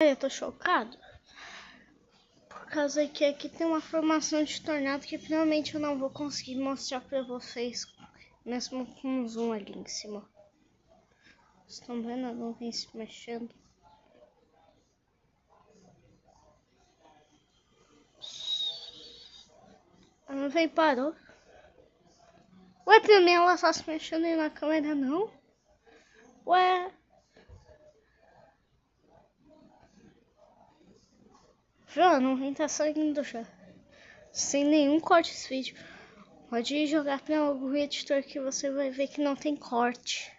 Olha, eu tô chocado. Por causa que aqui tem uma formação de tornado que provavelmente eu não vou conseguir mostrar pra vocês. Mesmo com um zoom ali em cima. Vocês estão vendo a nuvem se mexendo? A nuvem parou. Ué, pra mim ela só se mexendo aí na câmera não? Ué... Já, a nuvem tá saindo já. Sem nenhum corte esse vídeo. Pode jogar para algum editor que você vai ver que não tem corte.